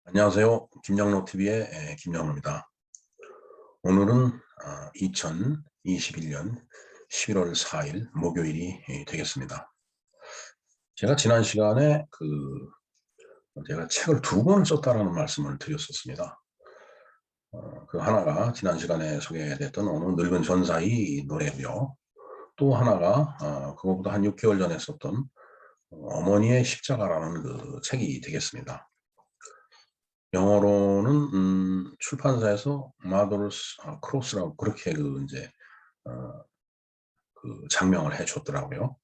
안녕하세요. 김영로TV의 김영로입니다. 오늘은 2021년 11월 4일 목요일이 되겠습니다. 제가 지난 시간에 제가 책을 두 권 썼다라는 말씀을 드렸었습니다. 그 하나가 지난 시간에 소개됐던 어느 늙은 전사의 노래고요. 또 하나가 그거보다 한 6개월 전에 썼던 어머니의 십자가라는 그 책이 되겠습니다. 영어로는 출판사에서 마더스 크로스라고 그렇게 어, 장명을 해줬더라고요.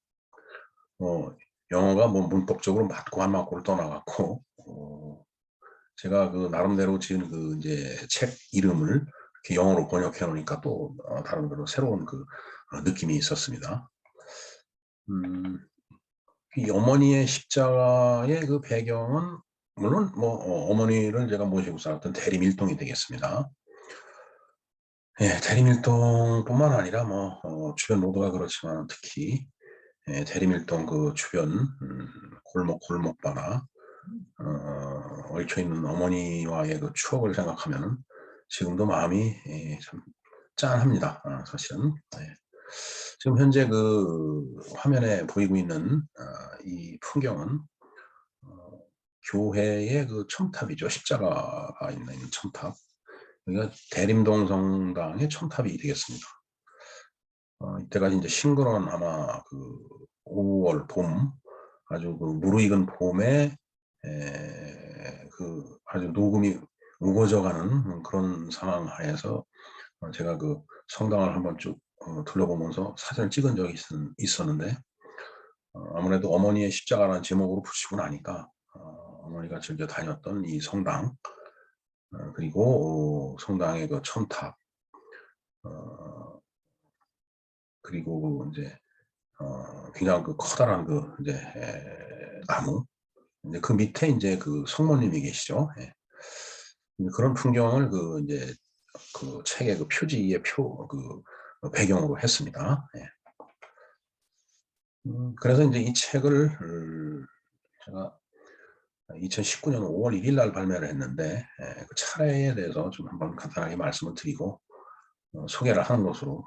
영어가 뭐 문법적으로 맞고 안 맞고를 떠나갖고 제가 그 나름대로 지은 그 이제 책 이름을 이렇게 영어로 번역해 놓으니까 또 다른대로 새로운 느낌이 있었습니다. 이 어머니의 십자가의 그 배경은 물론 뭐 어머니를 제가 모시고 살았던 대림일동이 되겠습니다. 예, 대림일동뿐만 아니라 뭐 주변 모두가 그렇지만 특히 대림일동 그 주변 골목골목바나 얽혀 있는 어머니와의 그 추억을 생각하면은 지금도 마음이 참 짠합니다. 사실은. 네. 지금 현재 그 화면에 보이고 있는 이 풍경은 어, 교회의 그 첨탑이죠. 십자가가 있는 첨탑. 여기가 대림동 성당의 첨탑이 되겠습니다. 이때가 이제 싱그러운 아마 그 5월 봄, 아주 그 무르익은 봄에 그 아주 녹음이 우거져가는 그런 상황 하에서 제가 그 성당을 한번 쭉 둘러보면서 사진을 찍은 적이 있었는데 아무래도 어머니의 십자가라는 제목으로 붙이고 나니까 어머니가 즐겨 다녔던 이 성당 그리고 성당의 그 첨탑 어, 그리고 이제 굉장히 그 커다란 그 이제 나무 이제 그 밑에 이제 그 성모님이 계시죠. 예. 그런 풍경을 그 이제 그 책의 그 표지의 배경으로 했습니다. 예. 그래서 이제 이 책을 제가 2019년 5월 1일 날 발매를 했는데 그 차례에 대해서 좀 한번 간단하게 말씀을 드리고 소개를 하는 것으로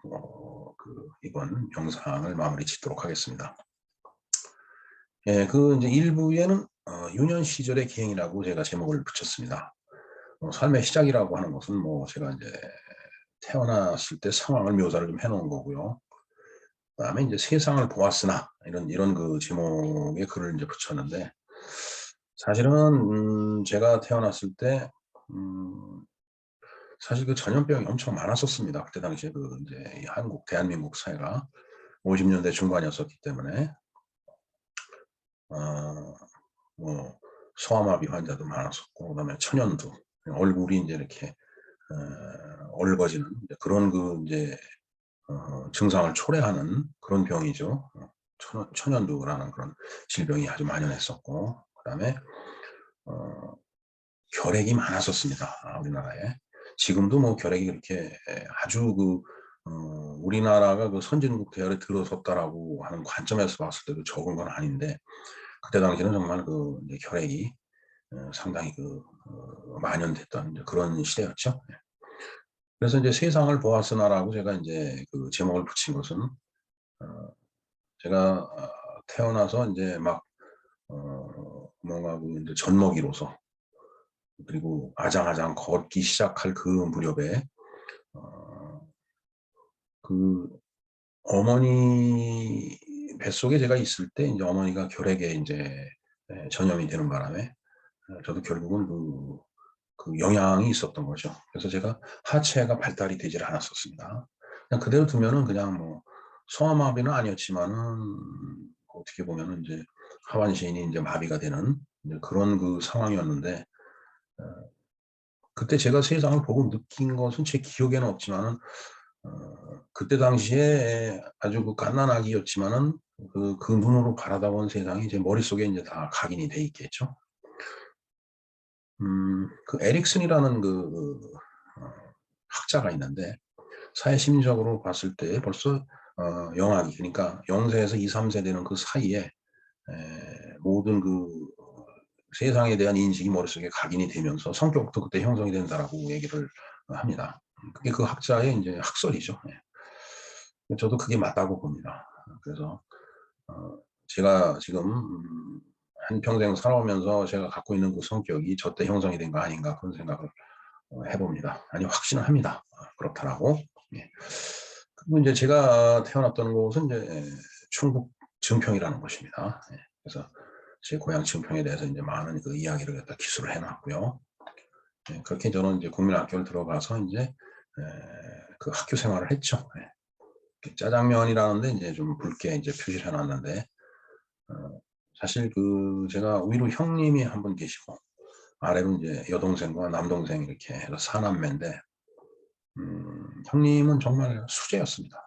이번 영상을 마무리 짓도록 하겠습니다. 예, 그 이제 일부에는 유년 시절의 기행이라고 제가 제목을 붙였습니다. 삶의 시작이라고 하는 것은 뭐 제가 이제 태어났을 때 상황을 묘사를 좀 해놓은 거고요. 그다음에 이제 세상을 보았으나 이런 그 제목의 글을 이제 붙였는데 사실은 제가 태어났을 때 사실 그 전염병이 엄청 많았었습니다. 그때 당시에 그 이제 대한민국 사회가 50년대 중반이었었기 때문에 어, 뭐 소아마비 환자도 많았었고 그다음에 천연두 얼굴이 이제 이렇게 얼거지는 그런 그 이제 증상을 초래하는 그런 병이죠. 천연두라는 그런 질병이 아주 만연했었고 그다음에 어, 결핵이 많았었습니다. 우리나라에. 지금도 뭐 결핵이 그렇게 아주 우리나라가 그 선진국 대열에 들어섰다라고 하는 관점에서 봤을 때도 적은 건 아닌데 그때 당시에는 정말 그 이제 결핵이 상당히 만연됐던 그런 시대였죠. 예. 그래서 이제 세상을 보았으나라고 제가 이제 그 제목을 붙인 것은 제가 태어나서 이제 막 뭔가 그 이제 젖먹이로서 그리고 아장아장 걷기 시작할 그 무렵에 어, 그 어머니 뱃속에 제가 있을 때 이제 어머니가 결핵에 이제 전염이 되는 바람에 저도 결국은 그 영향이 있었던 거죠. 그래서 제가 하체가 발달이 되질 않았었습니다. 그냥 그대로 두면은 그냥 뭐 소아마비는 아니었지만은 어떻게 보면은 이제 하반신이 이제 마비가 되는 이제 그런 그 상황이었는데 어, 그때 제가 세상을 보고 느낀 것은 제 기억에는 없지만은 그때 당시에 아주 그 갓난아기였지만은 그 눈으로 바라다본 세상이 제 머릿속에 이제 다 각인이 돼 있겠죠. 그 에릭슨이라는 학자가 있는데 사회심리적으로 봤을 때 벌써 영아기 그러니까 0세에서 2, 3세 되는 그 사이에 모든 세상에 대한 인식이 머릿속에 각인이 되면서 성격도 그때 형성이 된다라고 얘기를 합니다. 그게 그 학자의 이제 학설이죠. 예. 저도 그게 맞다고 봅니다. 그래서 제가 지금 한평생 살아오면서 제가 갖고 있는 그 성격이 저 때 형성이 된 거 아닌가 그런 생각을 해봅니다. 아니 확신을 합니다. 그렇다라고. 예. 그리고 이제 제가 태어났던 곳은 이제 충북 증평이라는 곳입니다. 예. 그래서 제 고향 증평에 대해서 이제 많은 그 이야기를 갖다 기술을 해놨고요. 예. 그렇게 저는 이제 국민학교를 들어가서 이제 그 학교 생활을 했죠. 예. 짜장면이라는데 이제 좀 붉게 이제 표시를 해놨는데 사실 그 제가 위로 형님이 한 분 계시고 아래로 이제 여동생과 남동생 이렇게 해서 사남매인데 형님은 정말 수제였습니다.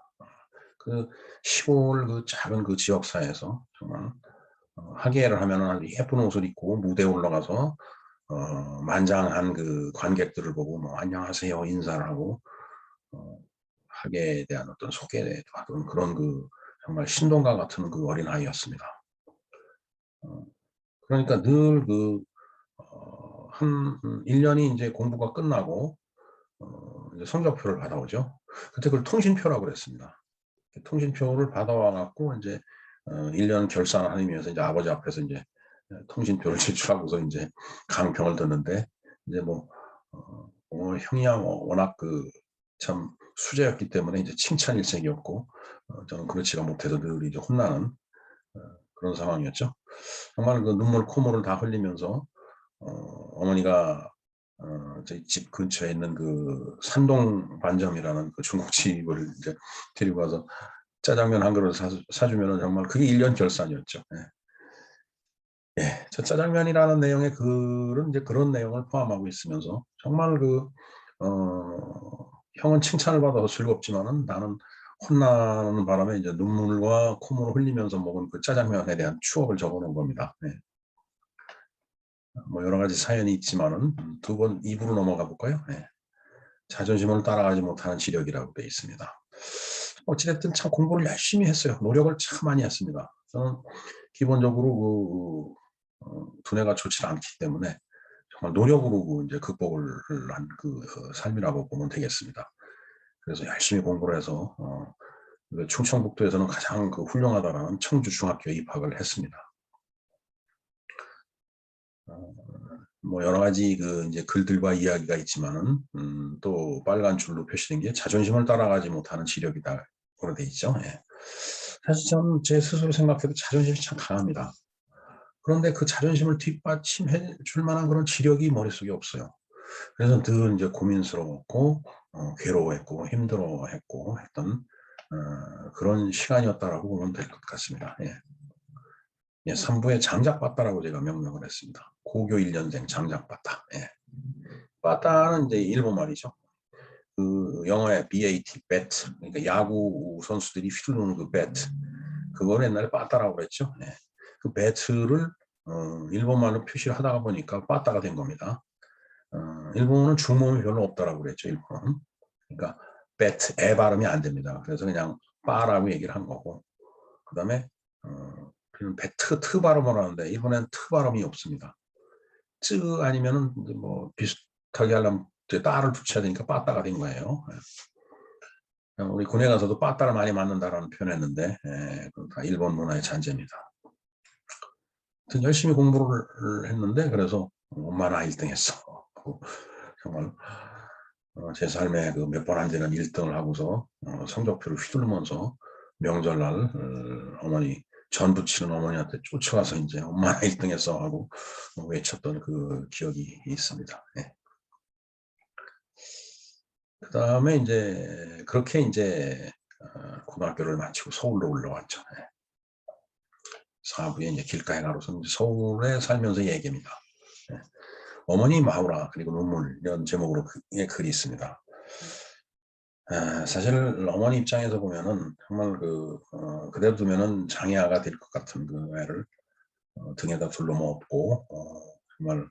그 시골 그 작은 그 지역사회에서 정말 학예를 하면은 아주 예쁜 옷을 입고 무대에 올라가서 만장한 그 관객들을 보고 뭐 안녕하세요 인사를 하고 학예에 대한 어떤 소개도 하던 그런 그 정말 신동과 같은 그 어린아이였습니다. 그러니까 늘 그 한 1년이 이제 공부가 끝나고 이제 성적표를 받아오죠. 그때 그걸 통신표라고 그랬습니다. 통신표를 받아와 갖고 이제 1년 결산을 하기 위해서 이제 아버지 앞에서 이제 통신표를 제출하고서 이제 강평을 듣는데 이제 뭐 형이야 뭐 워낙 그 참 수제였기 때문에 이제 칭찬 일색이었고 저는 그렇지가 못해서 늘 이제 혼나는 그런 상황이었죠. 정말 그 눈물 콧물을 다 흘리면서 어머니가 저희 집 근처에 있는 그 산동 반점이라는 그 중국집을 이제 데리고 가서 짜장면 한 그릇 사주면은 정말 그게 1년 결산이었죠. 예. 예. 저 짜장면이라는 내용의 글은 이제 그런 내용을 포함하고 있으면서 정말 그, 형은 칭찬을 받아서 즐겁지만은 나는 혼나는 바람에 이제 눈물과 콧물을 흘리면서 먹은 그 짜장면에 대한 추억을 적어 놓은 겁니다. 예. 뭐 여러 가지 사연이 있지만은 두 번 입으로 넘어가 볼까요? 예. 자존심을 따라가지 못하는 지력이라고 되어 있습니다. 어찌됐든 참 공부를 열심히 했어요. 노력을 참 많이 했습니다. 저는 기본적으로 두뇌가 좋지 않기 때문에 정말 노력으로 이제 극복을 한 그 삶이라고 보면 되겠습니다. 그래서 열심히 공부를 해서 그 충청북도에서는 가장 그 훌륭하다라는 청주중학교에 입학을 했습니다. 뭐 여러 가지 그 이제 글들과 이야기가 있지만은 또 빨간 줄로 표시된 게 자존심을 따라가지 못하는 지력이다. 그로 돼 있죠. 예. 사실 저는 제 스스로 생각해도 자존심이 참 강합니다. 그런데 그 자존심을 뒷받침해 줄 만한 그런 지력이 머릿속에 없어요. 그래서 늘 이제 고민스러웠고 괴로워했고 힘들어했고 했던 그런 시간이었다라고 보면 될 것 같습니다. 예. 예, 3부에 장작바다라고 제가 명명을 했습니다. 고교 1년생 장작바다. 예. 바다는 이제 일본 말이죠. 그 영어의 BAT, bat. 그러니까 야구 선수들이 휘두르는 그 bat. 그걸 옛날에 바다라고 그랬죠. 예. 그 bat를 일본 말로 표시를 하다가 보니까 바다가 된 겁니다. 일본은 중모음이 별로 없다라고 그랬죠. 일본은. 그러니까 bat, 에 발음이 안 됩니다. 그래서 그냥 바라고 얘기를 한 거고. 그다음에 그냥 배트 트 발음을 하는데 이번엔 트 발음이 없습니다. 쯔 아니면은 뭐 비슷하게 하려면 따를 붙여야 되니까 빠따가 된 거예요. 우리 군에 가서도 빠따를 많이 맞는다라는 표현했는데 그건 다 일본 문화의 잔재입니다. 열심히 공부를 했는데 그래서 엄마나 1등 했어. 정말 제 삶에 그 몇 번 안 되는 1등을 하고서 성적표를 휘두르면서 명절날 어머니 전 부치는 어머니한테 쫓아가서 이제 엄마나 1등 했어 하고 외쳤던 그 기억이 있습니다. 네. 그 다음에 이제 그렇게 이제 고등학교를 마치고 서울로 올라왔죠. 네. 사부에 이제 길가에 가로서 서울에 살면서 얘기입니다. 네. 어머니 마우라 그리고 눈물 이런 제목으로 글이 있습니다. 사실 어머니 입장에서 보면은 정말 그대로 두면은 장애아가 될 것 같은 그 애를 등에다 둘러먹고 정말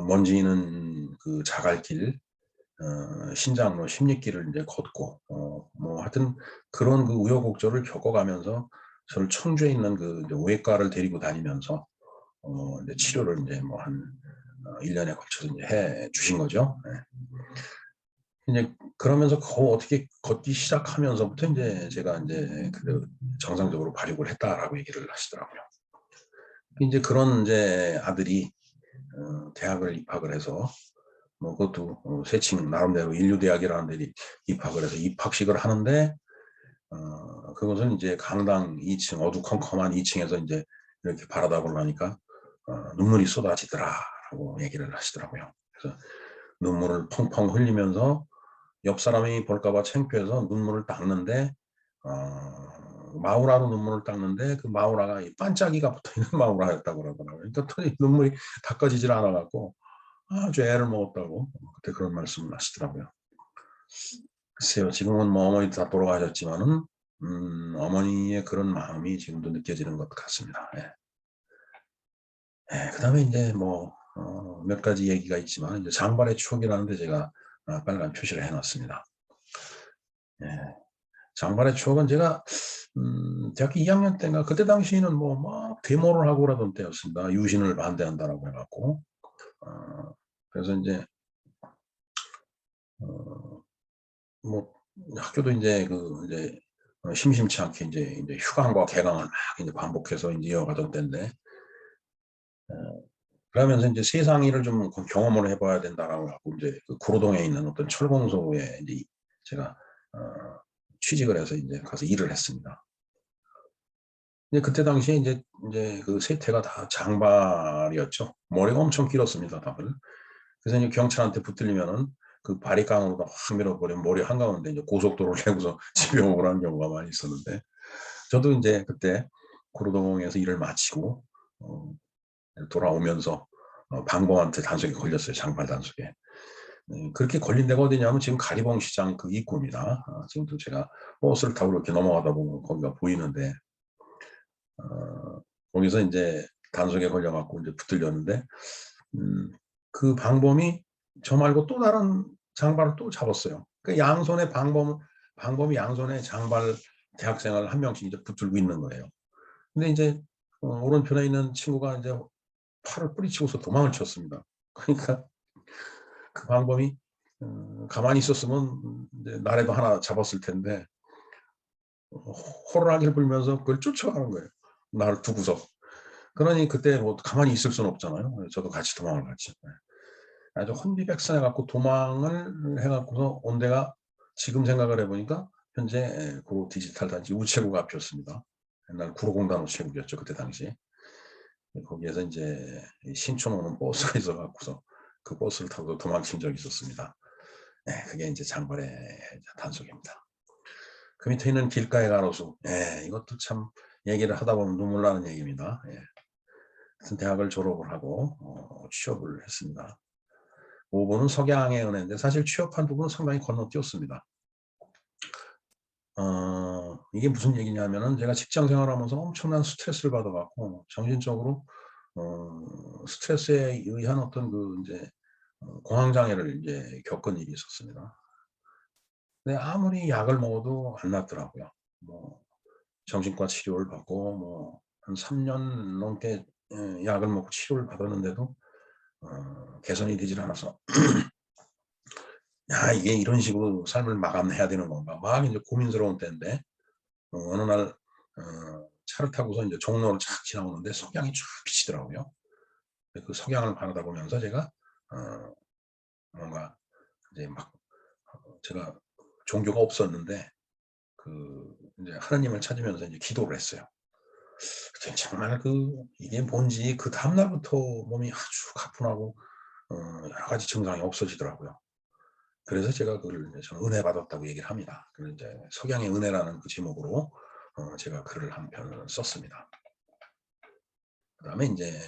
먼지는 그 자갈길 신장로 16길을 이제 걷고 뭐 하여튼 그런 그 우여곡절을 겪어가면서 저를 청주에 있는 그 외과를 데리고 다니면서 이제 치료를 이제 뭐 한 1년에 걸쳐서 이제 해 주신 거죠. 예. 이제 그러면서 어떻게 걷기 시작하면서부터 이제 제가 이제 그 정상적으로 발육을 했다라고 얘기를 하시더라고요. 이제 그런 이제 아들이 대학을 입학을 해서 뭐 그것도 세칭 나름대로 인류대학이라는 데 입학을 해서 입학식을 하는데 그것은 이제 강당 2층 어두컴컴한 2층에서 이제 이렇게 바라다 보려니까 눈물이 쏟아지더라라고 얘기를 하시더라고요. 그래서 눈물을 펑펑 흘리면서 옆 사람이 볼까봐 창피해서 눈물을 닦는데 마우라로 눈물을 닦는데 그 마우라가 반짝이가 붙어있는 마우라였다고 그러더라고요. 그러니까 도저히 눈물이 닦아지질 않아갖고 아주 애를 먹었다고 그때 그런 말씀을 하시더라고요. 글쎄요, 지금은 뭐 어머니 다 돌아가셨지만은 어머니의 그런 마음이 지금도 느껴지는 것 같습니다. 예. 예, 그다음에 이제 뭐 몇 가지 얘기가 있지만 이제 장발의 추억이라는 데 제가 빨간 표시를 해놨습니다. 예. 장발의 추억은 제가 대학교 2학년 때인가 그때 당시에는 뭐 막 데모를 하고 그러던 때였습니다. 유신을 반대한다라고 해갖고 그래서 이제 뭐 학교도 이제 이제 심심치 않게 이제 휴강과 개강을 막 이제 반복해서 이제 이어가던 때인데 그러면서 이제 세상 일을 좀 경험을 해봐야 된다라고 하고 이제 그 구로동에 있는 어떤 철공소에 이제 제가 취직을 해서 이제 가서 일을 했습니다. 근데 그때 당시에 이제 그 세태가 다 장발이었죠. 머리가 엄청 길었습니다, 다들. 그래서 이제 경찰한테 붙들리면은 그 바리깡으로 확 밀어버리면 머리 한가운데 이제 고속도로를 내고서 집에 오라는 경우가 많이 있었는데, 저도 이제 그때 구로동에서 일을 마치고 돌아오면서 방범한테 단속에 걸렸어요. 장발 단속에. 그렇게 걸린 데가 어디냐면 지금 가리봉 시장 그 입구입니다. 지금도 제가 버스를 타고 이렇게 넘어가다 보면 거기가 보이는데 거기서 이제 단속에 걸려갖고 이제 붙들렸는데 그 방범이 저 말고 또 다른 장발을 또 잡았어요. 그 양손에 방범이 양손에 장발 대학생을 한 명씩 이제 붙들고 있는 거예요. 근데 이제 오른편에 있는 친구가 이제 팔을 뿌리치고서 도망을 쳤습니다. 그러니까 그 방범이 가만히 있었으면 이제 나라도 하나 잡았을 텐데 호루라기를 불면서 그걸 쫓아가는 거예요. 나를 두고서. 그러니 그때 뭐 가만히 있을 수는 없잖아요. 저도 같이 도망을 갔죠. 아주 혼비백산해 갖고 도망을 해 갖고서 온 데가 지금 생각을 해보니까 현재 구로 디지털 단지 우체국 앞이었습니다. 옛날 구로공단 우체국이었죠. 그때 당시. 거기에서 이제 신촌 오는 버스가 있어 갖고서 그 버스를 타고 도망친 적이 있었습니다. 네, 그게 이제 장발의 단속입니다. 그 밑에 있는 길가의 가로수. 예, 이것도 참 얘기를 하다 보면 눈물 나는 얘기입니다. 예. 대학을 졸업을 하고 취업을 했습니다. 5분은 석양의 은혜인데 사실 취업한 부분은 상당히 건너뛰었습니다. 이게 무슨 얘기냐면은 제가 직장 생활하면서 엄청난 스트레스를 받아갖고 정신적으로 스트레스에 의한 어떤 그 이제 공황 장애를 이제 겪은 일이 있었습니다. 근데 아무리 약을 먹어도 안 낫더라고요. 뭐 정신과 치료를 받고 뭐 한 3년 넘게 약을 먹고 치료를 받았는데도 개선이 되질 않아서 야, 이게 이런 식으로 삶을 마감해야 되는 건가 막 이제 고민스러운 때인데 어느 날 차를 타고서 이제 종로를 착 지나오는데 석양이 쫙 비치더라고요. 그 석양을 바라다 보면서 제가 뭔가 이제 막 제가 종교가 없었는데 그 이제 하나님을 찾으면서 이제 기도를 했어요. 정말 이게 뭔지 그 다음 날부터 몸이 아주 가뿐하고 여러 가지 증상이 없어지더라고요. 그래서 제가 그걸 이제 저는 은혜 받았다고 얘기를 합니다. 그래서 이제 석양의 은혜라는 그 제목으로 제가 글을 한 편을 썼습니다. 그다음에 이제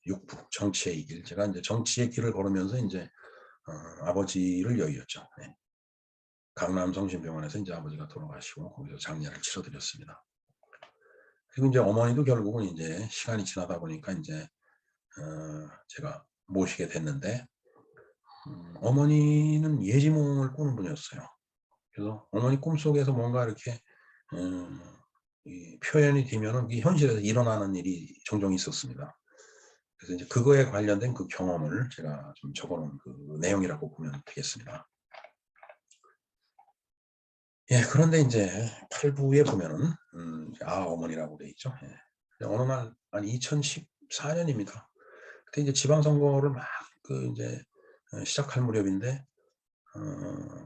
6부 정치의 길. 제가 이제 정치의 길을 걸으면서 이제 아버지를 여의었죠. 네. 강남 성심병원에서 이제 아버지가 돌아가시고 거기서 장례를 치러드렸습니다. 그리고 이제 어머니도 결국은 이제 시간이 지나다 보니까 이제 제가 모시게 됐는데 어머니는 예지몽을 꾸는 분이었어요. 그래서 어머니 꿈속에서 뭔가 이렇게 이 표현이 되면은 현실에서 일어나는 일이 종종 있었습니다. 그래서 이제 그거에 관련된 그 경험을 제가 좀 적어놓은 그 내용이라고 보면 되겠습니다. 예, 그런데 이제 8부에 보면은, 어머니라고 돼 있죠. 예. 어느 날, 한 2014년입니다. 그때 이제 지방선거를 막, 이제, 시작할 무렵인데,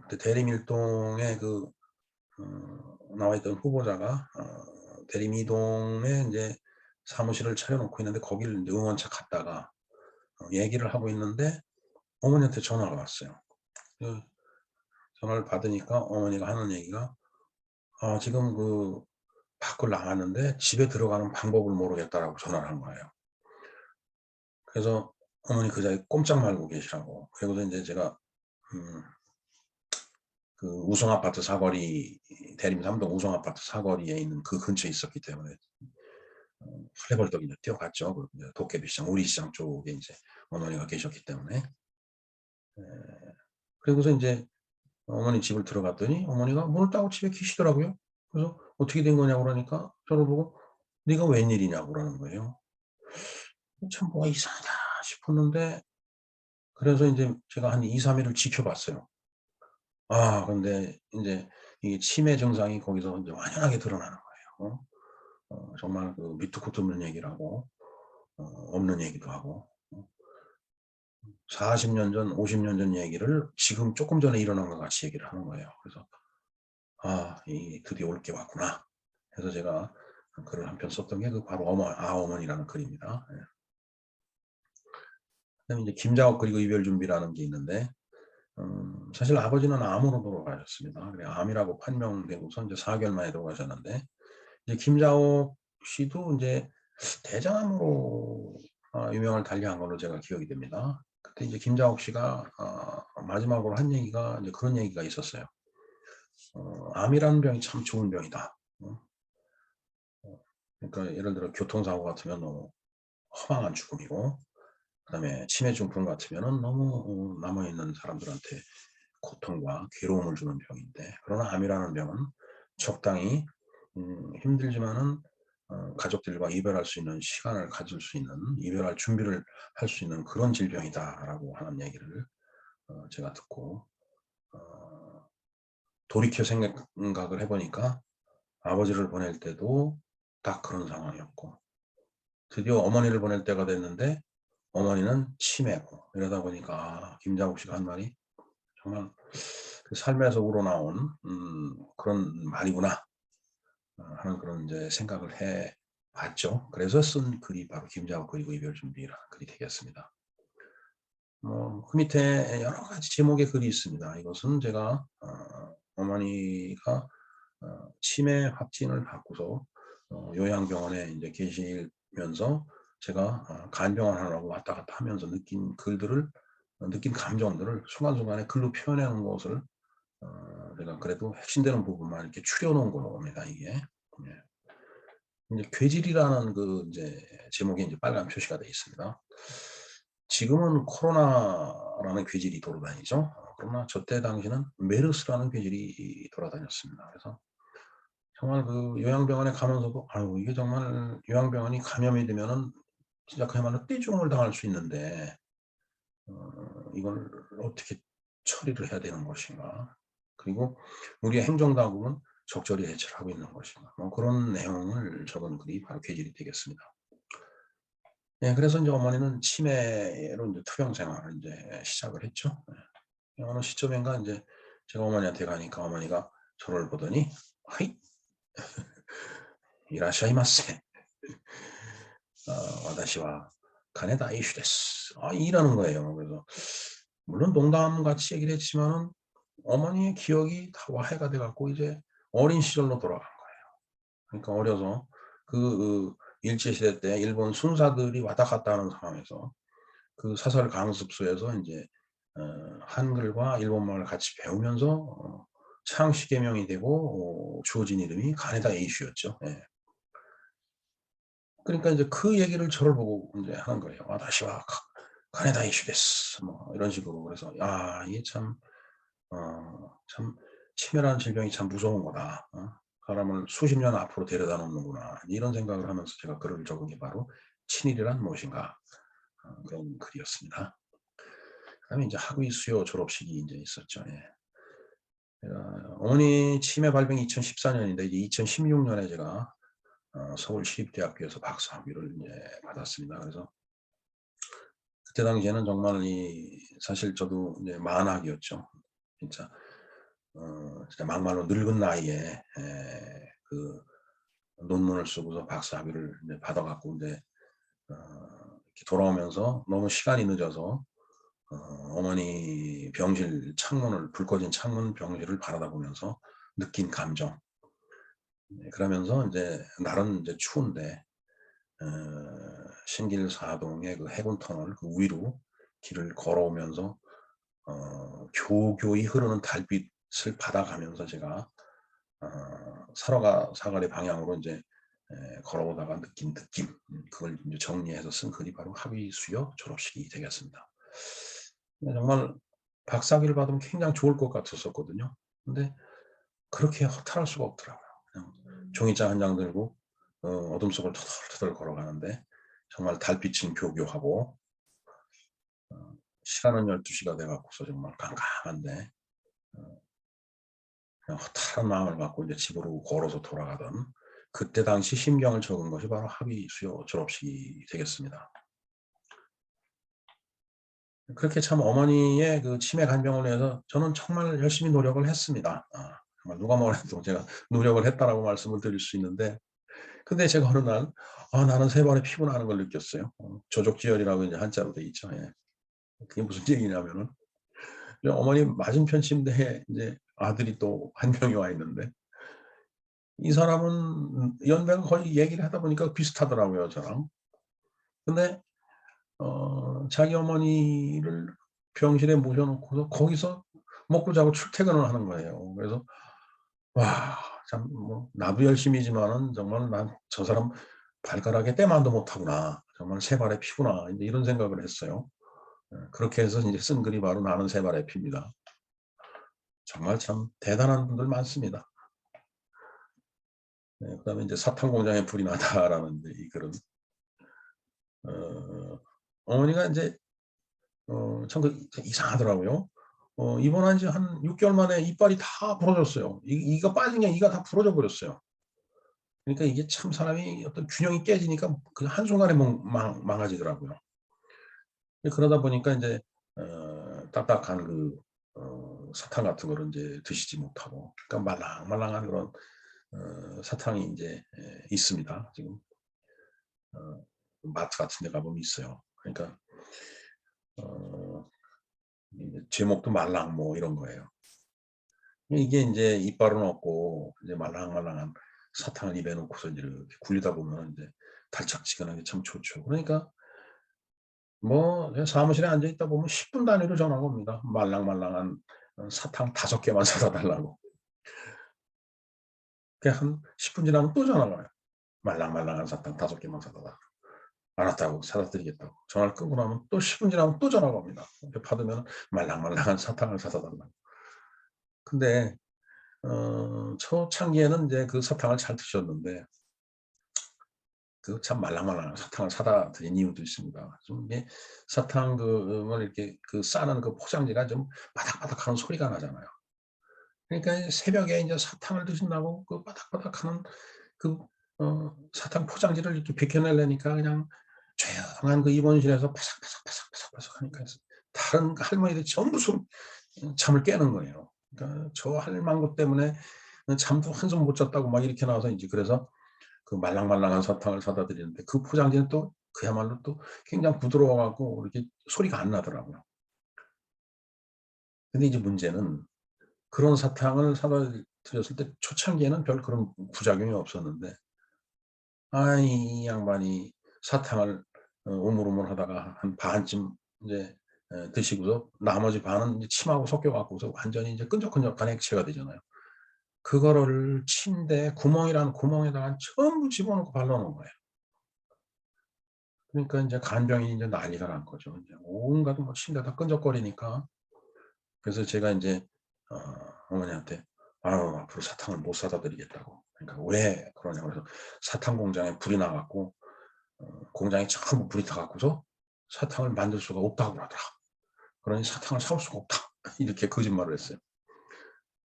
그때 대림일동에 나와 있던 후보자가, 대림이동에 이제 사무실을 차려놓고 있는데, 거기를 이제 응원차 갔다가, 얘기를 하고 있는데, 어머니한테 전화가 왔어요. 그 전화를 받으니까 어머니가 하는 얘기가, 지금 밖을 나갔는데 집에 들어가는 방법을 모르겠다라고 전화를 한 거예요. 그래서 어머니 그 자리에 꼼짝 말고 계시라고. 그리고서 이제 제가 그 우성아파트 사거리, 대림 3동 우성아파트 사거리에 있는 그 근처에 있었기 때문에 플레벌떡 이제 뛰어갔죠. 그 이제 도깨비시장, 우리시장 쪽에 이제 어머니가 계셨기 때문에. 그리고서 이제 어머니 집을 들어갔더니 어머니가 문을 따고 집에 계시더라고요. 그래서 어떻게 된 거냐고 그러니까 저를 보고 네가 웬일이냐고 그러는 거예요. 참 뭐가 이상하다 싶었는데, 그래서 이제 제가 한 2-3 일을 지켜봤어요. 근데 인제 이게 치매 증상이 거기서 인제 완연하게 드러나는 거예요. 정말 밑도 끝도 없는 얘기라고, 없는 얘기도 하고, 40년 전, 50년 전 얘기를 지금 쪼끔 전에 일어난 것 같이 얘기를 하는 거예요. 그래서 '이 드디어 올 게 왔구나.' 해서 제가 글을 한 편 썼던 게 바로 어머니라는 글입니다. 예. 그다음에 이제 김자옥 그리고 이별 준비라는 게 있는데, 사실 아버지는 암으로 돌아가셨습니다. 그래 암이라고 판명되고서 이제 4개월 만에 돌아가셨는데, 이제 김자옥 씨도 인제 대장암으로 유명을 달리한 걸로 제가 기억이 됩니다. 그때 이제 김자옥 씨가 마지막으로 한 얘기가 이제 그런 얘기가 있었어요. "암이라는 병이 참 좋은 병이다." 그러니까 예를 들어 교통사고 같으면 너무 허망한 죽음이고, 그다음에 치매 중풍 같으면은 너무 남아 있는 사람들한테 고통과 괴로움을 주는 병인데, 그러나 암이라는 병은 적당히 힘들지만은 가족들과 이별할 수 있는 시간을 가질 수 있는, 이별할 준비를 할 수 있는 그런 질병이다라고 하는 얘기를 제가 듣고, 어 돌이켜 생각을 해 보니까 아버지를 보낼 때도 딱 그런 상황이었고, 드디어 어머니를 보낼 때가 됐는데 어머니는 치매고, 이러다 보니까 김장욱 씨가 한 말이 정말 그 삶에서 우러나온 그런 말이구나 하는 그런 이제 생각을 해 봤죠. 그래서 쓴 글이 바로 김자옥 그리고 이별 준비라는 글이 되겠습니다. 그 밑에 여러 가지 제목의 글이 있습니다. 이것은 제가 어머니가 치매 확진을 받고서 요양병원에 이제 계시면서 제가 간병을 하느라고 왔다 갔다 하면서 느낀 감정들을 순간순간에 글로 표현해 놓은 것을, 제가 그래도 핵심되는 부분만 이렇게 추려 놓은 겁니다, 이게. 예. 이제 괴질이라는 이제 제목에 이제 빨간 표시가 되어 있습니다. 지금은 코로나라는 괴질이 돌아다니죠. 그러나 저때 당시는 메르스라는 괴질이 돌아다녔습니다. 그래서 정말 요양병원에 가면서도 이게 정말 요양병원이 감염이 되면은 진짜 그야말로 떼죽음을 당할 수 있는데, 이걸 어떻게 처리를 해야 되는 것인가. 그리고 우리의 행정당국은 적절히 대처를 하고 있는 것인가. 그런 내용을 적은 글이 바로 괴질이 되겠습니다. 예, 그래서 인제 어머니는 치매로 인제 투병 생활을 인제 시작을 했죠. 예. 어느 시점인가 인제 제가 어머니한테 가니까 어머니가 저를 보더니 "하이, 이라샤이마세. 와다시와 카네다 이슈 데스." 이러는 거예요. 그래서 물론 농담같이 얘기를 했지만은 어머니의 기억이 다 와해가 돼 갖고 이제 어린 시절로 돌아간 거예요. 그러니까 어려서 일제 시대 때 일본 순사들이 왔다 갔다 하는 상황에서 사설 강습소에서 인제 한글과 일본말을 같이 배우면서 창씨 개명이 되고 주어진 이름이 가네다 에이슈였죠. 예. 그러니까 이제 그 얘기를 저를 보고 인제 하는 거예요. "와다시와 가네다 에이슈 데스." 뭐 이런 식으로. 그래서 이게 참 '치매라는 질병이 참 무서운 거다. 사람을 수십 년 앞으로 데려다 놓는구나.' 이런 생각을 하면서 제가 글을 적은 게 바로 '친일이란 무엇인가.' 그런 글이었습니다. 그다음에 이제 학위 수요 졸업식이 이제 있었죠. 예. 어머니 치매 발병이 2014년인데 이제 2016년에 제가 서울시립대학교에서 박사학위를 이제 받았습니다. 그래서 그때 당시에는 정말 사실 저도 이제 만학이었죠. 진짜 진짜 막말로 늙은 나이에 그 논문을 쓰고서 박사학위를 이제 받아갖고 이제 이렇게 돌아오면서 너무 시간이 늦어서 어머니 병실 창문을 불 꺼진 창문 병실을 바라다 보면서 느낀 감정. 그러면서 이제 날은 이제 추운데 신길사동의 그 해군터널 그 위로 길을 걸어오면서 교교히 흐르는 달빛을 받아가면서 제가 사러가 사거리 방향으로 이제 걸어오다가 느낀 느낌, 그걸 이제 정리해서 쓴 글이 바로 학위 수요 졸업식이 되겠습니다. 정말 박사학위를 받으면 굉장히 좋을 것 같았었거든요. 근데 그렇게 허탈할 수가 없더라고요. 그냥 종이장 한 장 들고 어둠 속을 터덜터덜 걸어가는데 정말 달빛은 교교하고 시간은 12시가 돼 갖고서 정말 깜깜한데 그냥 허탈한 마음을 갖고 이제 집으로 걸어서 돌아가던 그때 당시 심경을 적은 것이 바로 학위 수요 졸업식이 되겠습니다. 그렇게 참 어머니의 그 치매 간병을 위해서 저는 정말 열심히 노력을 했습니다. 정말 누가 뭐래도 제가 노력을 했다라고 말씀을 드릴 수 있는데, 근데 제가 어느 날 나는 세 발에 피곤하는 걸 느꼈어요. 조족지혈이라고 이제 한자로 돼 있죠. 예. 그게 무슨 얘기냐면은 어머니 맞은편 침대에 이제 아들이 또 한 명이 와 있는데 이 사람은 연배가 거의 얘기를 하다 보니까 비슷하더라고요, 저랑. 근데 자기 어머니를 병실에 모셔 놓고서 거기서 먹고 자고 출퇴근을 하는 거예요. 그래서 와, 참 뭐 나도 열심이지만은 정말 '난 저 사람 발가락에 때만도 못하구나. 정말 세 발의 피구나.' 인제 이런 생각을 했어요. 그렇게 해서 인제 쓴 글이 바로 '나는 세 발의 피입니다.' 정말 참 대단한 분들 많습니다. 그다음에 인제 '사탕 공장에 불이 나다.'라는 인제 이 글은 어 어머니가 인제 참 이상하더라고요. 입원한 지 한 6 개월 만에 이빨이 다 부러졌어요. 이가 빠진 게 이가 다 부러져 버렸어요. 그러니까 이게 참 사람이 어떤 균형이 깨지니까 그 한순간에 망가지더라고요. 그러다 보니까 인제 딱딱한 사탕 같은 거를 인제 드시지 못하고 그러니까 말랑말랑한 그런 사탕이 인제 있습니다. 지금 어 마트 같은 데 가보면 있어요. 그러니까 어 이제 제목도 말랑 뭐 이런 거예요. 이게 인제 이빨은 없고 이제 말랑말랑한 사탕을 입에 넣고서 인제 이렇게 굴리다 보면은 인제 달짝지근하게 참 좋죠. 그러니까 뭐 그냥 사무실에 앉아 있다 보면 10분 단위로 전화가 옵니다. 말랑말랑한 사탕 5 개만 사다 달라고. 그게 한 10분 지나면 또 전화가 와요. 말랑말랑한 사탕 5 개만 사다 달라고. 알았다고 사다 드리겠다고. 전화를 끊고 나면 또 10분 지나면 또 전화가 옵니다. 이렇게 받으면 말랑말랑한 사탕을 사다 달라고. 근데 초창기에는 인제 그 사탕을 잘 드셨는데 그 참 말랑말랑한 사탕을 사다 드린 이유도 있습니다. 좀 이게 사탕 그걸 이렇게 싸는 그 포장지가 좀 바닥바닥하는 소리가 나잖아요. 그러니까 이 새벽에 인제 사탕을 드신다고 그 바닥바닥하는 그 사탕 포장지를 이렇게 벗겨내려니까 그냥 조용한 그 입원실에서 바삭바삭바삭바삭하니까 다른 할머니들 전부 잠을 깨는 거예요. 그러니까 저 할망구 때문에 잠도 한숨 못 잤다고 막 이렇게 나와서 인제 그래서 그 말랑말랑한 사탕을 사다 드리는데 그 포장지는 또 그야말로 또 굉장히 부드러워 갖고 이렇게 소리가 안 나더라고요. 근데 이제 문제는 그런 사탕을 사다 드렸을 때 초창기에는 별 그런 부작용이 없었는데 이 양반이 사탕을 오물오물하다가 한 반쯤 인제 드시고서 나머지 반은 이제 침하고 섞여 갖고서 완전히 이제 끈적끈적한 액체가 되잖아요. 그거를 침대 구멍이라는 구멍에다가 전부 집어넣고 발라 놓은 거예요. 그러니까 인제 간병인이 인제 난리가 난 거죠. 인제 온갖 뭐 침대가 끈적거리니까. 그래서 제가 인제 어 어머니한테 "아유 앞으로 사탕을 못 사다 드리겠다."고. 그러니까 "왜 그러냐."고 그래서 "사탕 공장에 불이 나 갖고 공장에 전부 불이 타 갖고서 사탕을 만들 수가 없다고 그러더라. 그러니 사탕을 사올 수가 없다. 이렇게 거짓말을 했어요.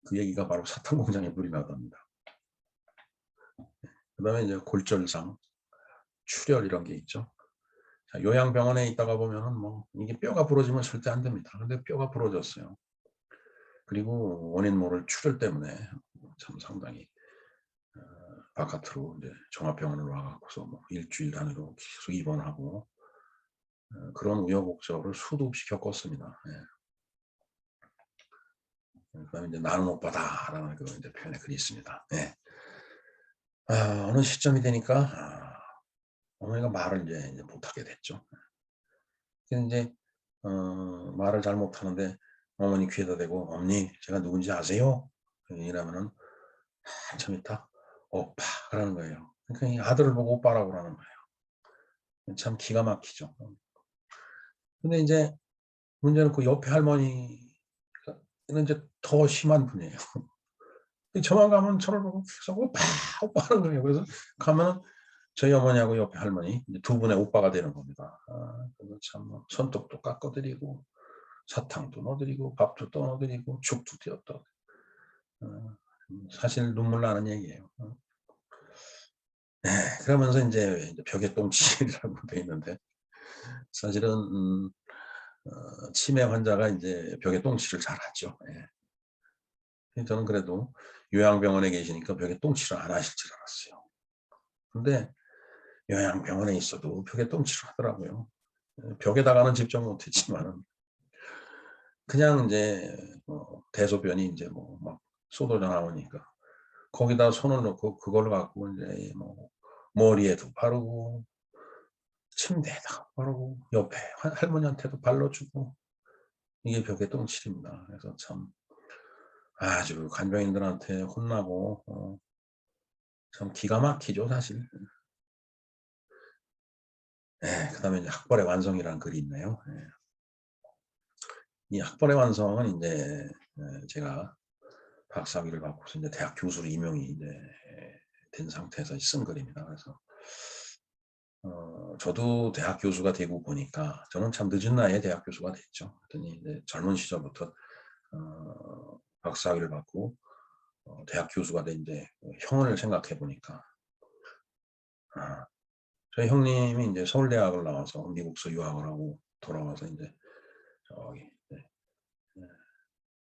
그 얘기가 바로 사탕 공장에 불이 나답니다. 그다음에 이제 골절상, 출혈 이런 게 있죠. 자, 요양병원에 있다가 보면은 뭐 이게 뼈가 부러지면 절대 안 됩니다. 근데 뼈가 부러졌어요. 그리고 원인 모를 출혈 때문에 참 상당히 바깥으로 이제 종합병원을 와갖고서 뭐 일주일 단위로 계속 입원하고 그런 우여곡절을 수도 없이 겪었습니다. 예. 그다음에 이제 나는 오빠다라는 그 이제 표현의 글이 있습니다. 예. 어느 시점이 되니까 어머니가 말을 이제 못하게 됐죠. 근데 이제 말을 잘 못하는데 어머니 귀에다 대고 어머니 제가 누군지 아세요? 이러면은 한참 있다 오빠 그러는 거예요. 그러니까 이 아들을 보고 오빠라고 그러는 거예요. 참 기가 막히죠. 근데 이제 문제는 그 옆에 할머니는 이제 더 심한 분이에요. 저만 가면 저를 보고 계속 오빠 오빠 하는 거예요. 그래서 가면은 저희 어머니하고 옆에 할머니 두 분의 오빠가 되는 겁니다. 그래서 참 뭐 손톱도 깎아드리고 사탕도 넣어드리고 밥도 떠넣어드리고 죽도 띄었다. 사실 눈물 나는 얘기예요. 네, 그러면서 이제 벽에 똥칠이라고 돼 있는데 사실은 치매 환자가 이제 벽에 똥칠을 잘 하죠. 예. 저는 그래도 요양병원에 계시니까 벽에 똥칠을 안 하실 줄 알았어요. 근데 요양병원에 있어도 벽에 똥칠을 하더라고요. 벽에다가는 직접 못했지만은 그냥 이제 대소변이 이제 뭐 막 쏟아져 나오니까 거기다 손을 넣고 그걸 갖고 이제 뭐 머리에도 바르고 침대에다가 바르고 옆에 할머니한테도 발라주고 이게 벽에 똥칠입니다. 그래서 참 아주 간병인들한테 혼나고 참 기가 막히죠 사실. 그다음에 이제 학벌의 완성이라는 글이 있네요. 이 학벌의 완성은 이제 제가 박사학위를 받고서 이제 대학 교수로 임용이 이제 된 상태에서 쓴 글입니다. 그래서 저도 대학 교수가 되고 보니까 저는 참 늦은 나이에 대학 교수가 됐죠. 그랬더니 이제 젊은 시절부터 박사학위를 받고 대학 교수가 된 이제 형을 생각해 보니까 저희 형님이 이제 서울대학을 나와서 미국서 유학을 하고 돌아와서 이제 저기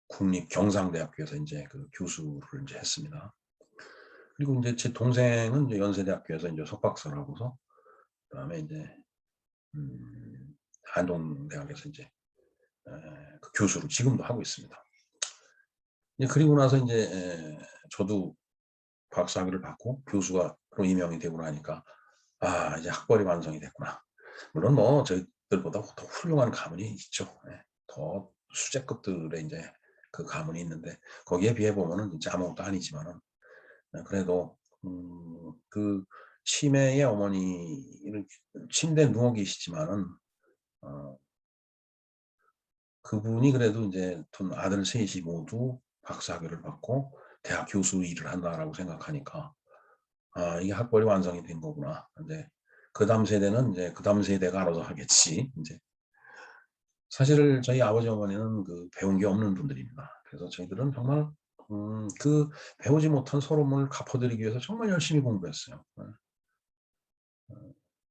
국립경상대학교에서 이제 그 교수를 이제 했습니다. 그리고 이제 제 동생은 이제 연세대학교에서 이제 석박사를 하고서 그다음에 이제 한동대학에서 이제 그 교수를 지금도 하고 있습니다. 이제 그리고 나서 이제 저도 박사학위를 받고 교수로 임명이 되고 나니까 이제 학벌이 완성이 됐구나. 물론 뭐 저희들보다 더 훌륭한 가문이 있죠. 더 수재급들의 이제 그 가문이 있는데 거기에 비해 보면은 진짜 아무것도 아니지만은 그래도 그 치매의 어머니를 침대에 누워 계시지만은 그분이 그래도 이제 돈 아들 셋이 모두 박사학위를 받고 대학 교수 일을 한다라고 생각하니까 이게 학벌이 완성이 된 거구나. 이제 그다음 세대는 이제 그다음 세대가 알아서 하겠지. 이제 사실 저희 아버지 어머니는 그 배운 게 없는 분들입니다. 그래서 저희들은 정말 그 배우지 못한 서름을 갚아드리기 위해서 정말 열심히 공부했어요.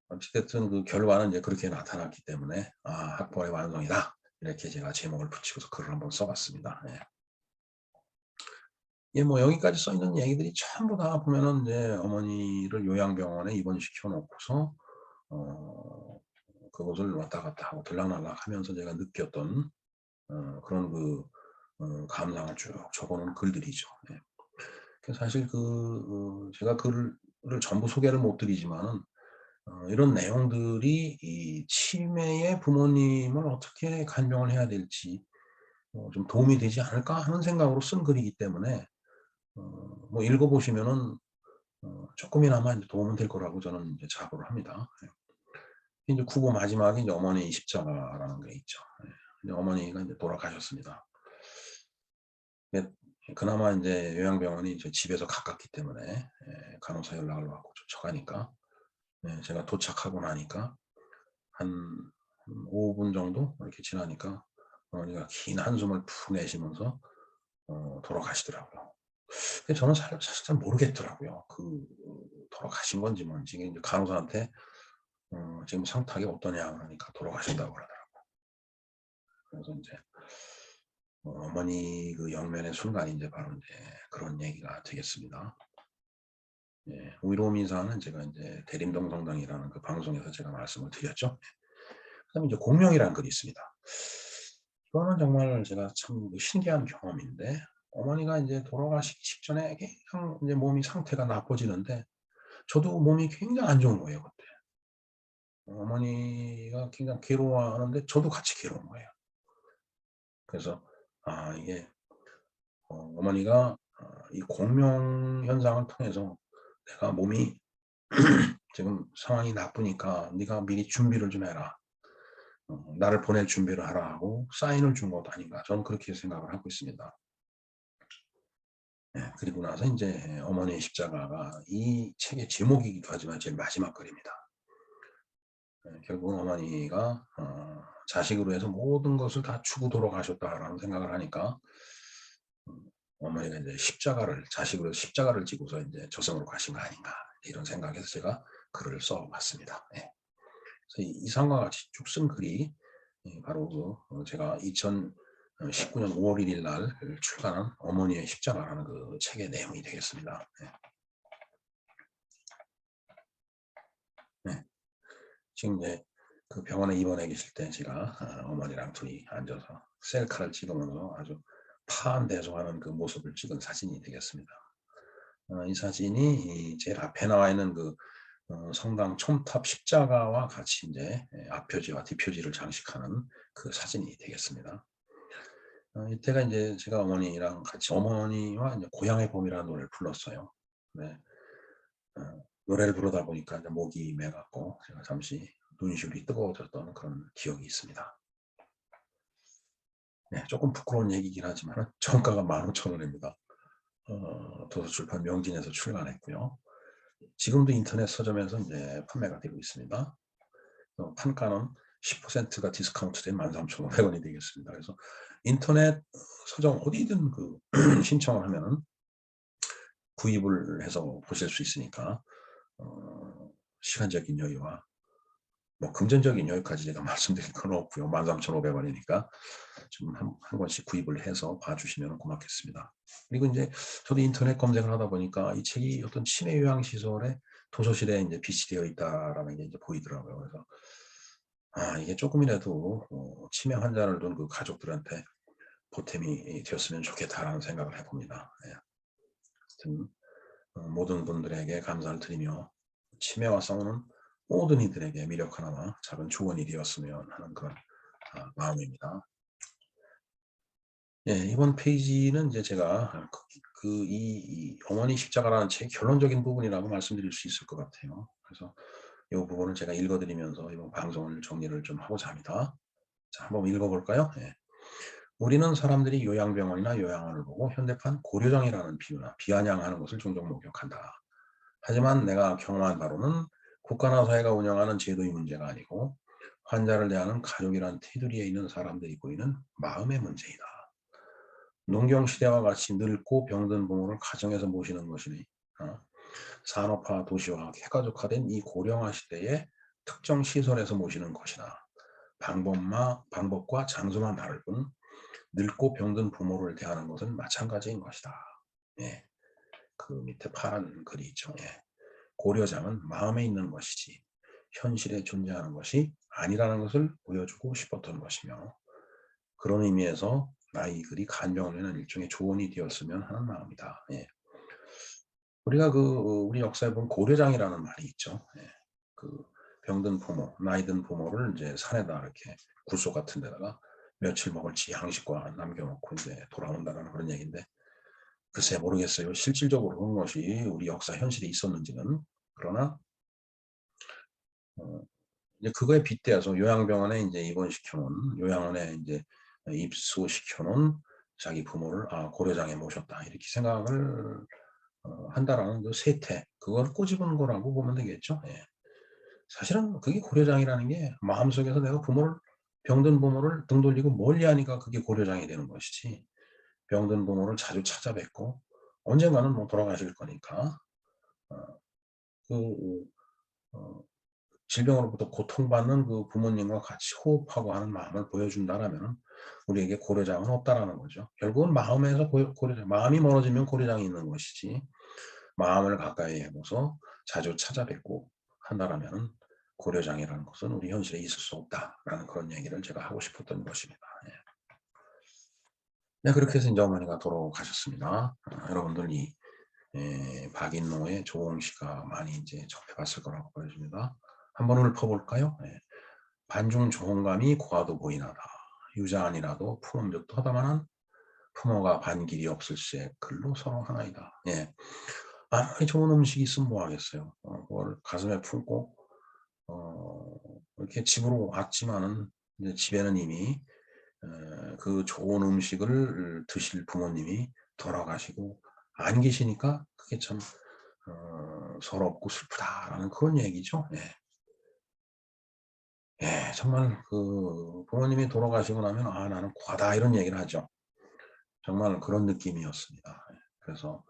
어찌됐든 그 결과는 이제 그렇게 나타났기 때문에 학벌의 완성이다. 이렇게 제가 제목을 붙이고서 글을 한번 써봤습니다. 뭐 여기까지 써 있는 얘기들이 전부 다 보면은 이제 어머니를 요양병원에 입원시켜 놓고서 그곳을 왔다 갔다 하고 들락날락 하면서 제가 느꼈던 그런 그 감상을 쭉 적어놓은 글들이죠. 사실 제가 글을 전부 소개를 못 드리지만은 이런 내용들이 이 치매의 부모님을 어떻게 간병을 해야 될지 좀 도움이 되지 않을까 하는 생각으로 쓴 글이기 때문에 뭐 읽어보시면은 조금이나마 이제 도움은 될 거라고 저는 이제 자부를 합니다. 이제 구고 마지막에 이제 어머니 십자가라는 게 있죠. 이제 어머니가 이제 돌아가셨습니다. 그나마 이제 요양병원이 저 집에서 가깝기 때문에 간호사 연락을 받고 쫓아가니까 제가 도착하고 나니까 한 5분 정도 이렇게 지나니까 어머니가 긴 한숨을 푹 내쉬면서 돌아가시더라고요. 근데 저는 사실 잘 모르겠더라고요. 돌아가신 건지 뭔지. 이제 간호사한테 지금 상태가 어떠냐 그러니까 돌아가신다고 그러더라고요. 그래서 이제 어머니 그 영면의 순간이 이제 바로 이제 그런 얘기가 되겠습니다. 예, 위로움 인사는 제가 이제 대림동성당이라는 그 방송에서 제가 말씀을 드렸죠. 그다음에 이제 공명이라는 글이 있습니다. 이거는 정말 제가 참 신기한 경험인데, 어머니가 이제 돌아가시기 직전에 그냥 이제 몸이 상태가 나빠지는데 저도 몸이 굉장히 안 좋은 거예요, 그때. 어머니가 굉장히 괴로워하는데 저도 같이 괴로운 거예요. 그래서 이게 어머니가 이 공명 현상을 통해서 내가 몸이 지금 상황이 나쁘니까 네가 미리 준비를 좀 해라. 나를 보낼 준비를 하라 하고 사인을 준 것도 아닌가. 저는 그렇게 생각을 하고 있습니다. 예, 그리고 나서 이제 어머니의 십자가가 이 책의 제목이기도 하지만 제일 마지막 글입니다. 결국은 어머니가 자식으로 해서 모든 것을 다 주고 돌아가셨다라는 생각을 하니까 어머니가 이제 자식으로 십자가를 지고서 이제 저승으로 가신 거 아닌가 이런 생각에서 제가 글을 써봤습니다. 예. 그래서 이상과 같이 쭉 쓴 글이 바로 제가 2019년 5월 1일 날 출간한 어머니의 십자가라는 그 책의 내용이 되겠습니다. 네. 네. 지금 이제 그 병원에 입원해 계실 때 제가 어머니랑 둘이 앉아서 셀카를 찍으면서 아주 파한대소하는 그 모습을 찍은 사진이 되겠습니다. 이 사진이 제일 앞에 나와 있는 그 성당 첨탑 십자가와 같이 이제 앞표지와 뒷표지를 장식하는 그 사진이 되겠습니다. 이때가 이제 제가 어머니랑 같이 어머니와 이제 고향의 봄이라는 노래를 불렀어요. 네. 노래를 부르다 보니까 이제 목이 매갖고 제가 잠시 눈시울이 뜨거워졌던 그런 기억이 있습니다. 네, 조금 부끄러운 얘기긴 하지만 정가가 15,000원입니다. 도서출판 명진에서 출간했고요. 지금도 인터넷 서점에서 이제 판매가 되고 있습니다. 판가는 10%가 디스카운트된 13,500원이 되겠습니다. 그래서 인터넷 서점 어디든 그 신청을 하면은 구입을 해서 보실 수 있으니까 시간적인 여유와 뭐 금전적인 여유까지 제가 말씀드릴 건 없고요. 13,500원이니까 좀 한 권씩 구입을 해서 봐주시면 고맙겠습니다. 그리고 이제 저도 인터넷 검색을 하다 보니까 이 책이 어떤 치매 요양시설에 도서실에 이제 비치되어 있다라는 게 이제 보이더라고요. 그래서 이게 조금이라도 치매 환자를 둔 그 가족들한테 보탬이 되었으면 좋겠다라는 생각을 해봅니다. 예. 하여튼 모든 분들에게 감사를 드리며 치매와 싸우는 모든 이들에게 미력 하나와 작은 조언이 되었으면 하는 그런 마음입니다. 예, 이번 페이지는 이제 제가 이 어머니 십자가라는 책 결론적인 부분이라고 말씀드릴 수 있을 것 같아요. 그래서 이 부분을 제가 읽어드리면서 이번 방송을 정리를 좀 하고자 합니다. 자, 한번 읽어볼까요? 예. 우리는 사람들이 요양병원이나 요양원을 보고 현대판 고려정이라는 비유나 비아냥하는 것을 종종 목격한다. 하지만 내가 경험한 바로는 국가나 사회가 운영하는 제도의 문제가 아니고 환자를 대하는 가족이란 테두리에 있는 사람들이 보이는 마음의 문제이다. 농경시대와 같이 늙고 병든 부모를 가정에서 모시는 것이니 산업화, 도시화, 쾌가족화된 이 고령화 시대에 특정 시설에서 모시는 것이나 방법과 장소만 다를 뿐 늙고 병든 부모를 대하는 것은 마찬가지인 것이다. 예, 그 밑에 파란 글이 있죠. 예. 고려장은 마음에 있는 것이지 현실에 존재하는 것이 아니라는 것을 보여주고 싶었던 것이며 그런 의미에서 나의 글이 간병원에는 일종의 조언이 되었으면 하는 마음이다. 예. 우리가 우리 역사에 보면 고려장이라는 말이 있죠. 예. 그 병든 부모, 나이든 부모를 이제 산에다 이렇게 굴소 같은 데다가 며칠 먹을지 양식과 남겨놓고 이제 돌아온다는 그런 얘기인데 글쎄 모르겠어요. 실질적으로 그런 것이 우리 역사 현실에 있었는지는. 그러나 이제 그거에 빗대어서 요양병원에 이제 입원시켜놓은 요양원에 이제 입소시켜놓은 자기 부모를 고려장에 모셨다 이렇게 생각을 한다라는 그 세태 그걸 꼬집은 거라고 보면 되겠죠. 예. 사실은 그게 고려장이라는 게 마음속에서 내가 병든 부모를 등 돌리고 멀리하니까 그게 고려장이 되는 것이지, 병든 부모를 자주 찾아뵙고 언젠가는 뭐 돌아가실 거니까 어 그 질병으로부터 고통받는 그 부모님과 같이 호흡하고 하는 마음을 보여준다라면은 우리에게 고려장은 없다라는 거죠. 결국은 마음에서 고려장, 마음이 멀어지면 고려장이 있는 것이지, 마음을 가까이 해둬서 자주 찾아뵙고 한다라면은 고려장이라는 것은 우리 현실에 있을 수 없다라는 그런 얘기를 제가 하고 싶었던 것입니다. 예. 네, 그렇게 해서 이제 어머니가 돌아가셨습니다. 여러분들 박인노의 조홍 씨가 많이 이제 접해봤을 거라고 보여집니다. 한번 읊어볼까요? 예. 반중 조홍감이 고와도 보이나다. 유자아니라도 푸른 듯 하다마는 품어가 반길이 없을세 글로 서로 하나이다. 예. 아무리 좋은 음식이 있으면 뭐 하겠어요. 그걸 가슴에 품고 이렇게 집으로 왔지만은 이제 집에는 이미 그 좋은 음식을 드실 부모님이 돌아가시고 안 계시니까 그게 참 서럽고 슬프다라는 그런 얘기죠. 예. 예, 정말 그 부모님이 돌아가시고 나면 '아 나는 고하다.' 이런 얘기를 하죠. 정말 그런 느낌이었습니다. 예. 그래서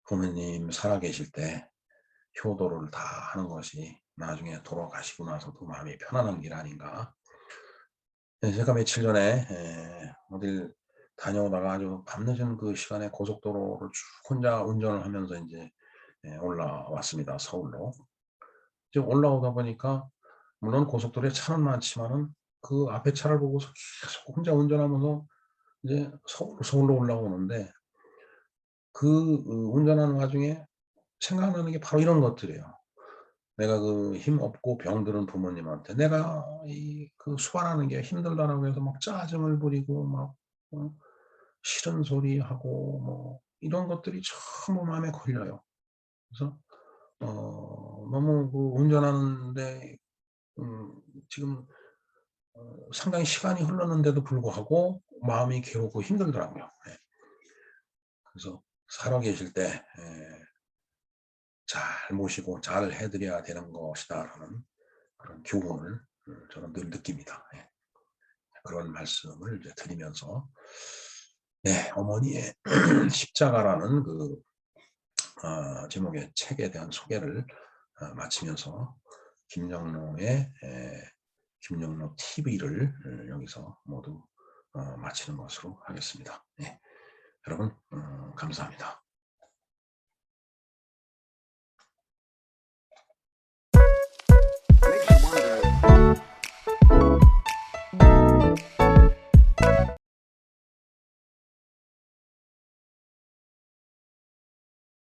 부모님 살아계실 때 효도를 다 하는 것이 나중에 돌아가시고 나서도 마음이 편안한 길 아닌가. 예, 제가 며칠 전에 어딜 다녀오다가 아주 밤늦은 그 시간에 고속도로를 쭉 혼자 운전을 하면서 인제 올라왔습니다, 서울로. 이제 올라오다 보니까 물론 고속도로에 차는 많지만은 그 앞에 차를 보고서 계속 혼자 운전하면서 이제 서울로 올라오는데, 운전하는 와중에 생각나는 게 바로 이런 것들이에요. 내가 그 힘없고 병들은 부모님한테 내가 수발하는 게 힘들다라고 해서 막 짜증을 부리고 막 싫은 소리하고 뭐 이런 것들이 전부 마음에 걸려요. 그래서 너무 그 운전하는데 지금 상당히 시간이 흘렀는데도 불구하고 마음이 괴롭고 힘들더라고요. 예. 그래서 살아계실 때 잘 모시고 잘 해 드려야 되는 것이다라는 그런 교훈을 저는 늘 느낍니다. 예. 그런 말씀을 이제 드리면서 네, 어머니의 십자가라는 제목의 책에 대한 소개를 마치면서 김영로의 김영로 TV를 여기서 모두 마치는 것으로 하겠습니다. 네, 여러분 감사합니다.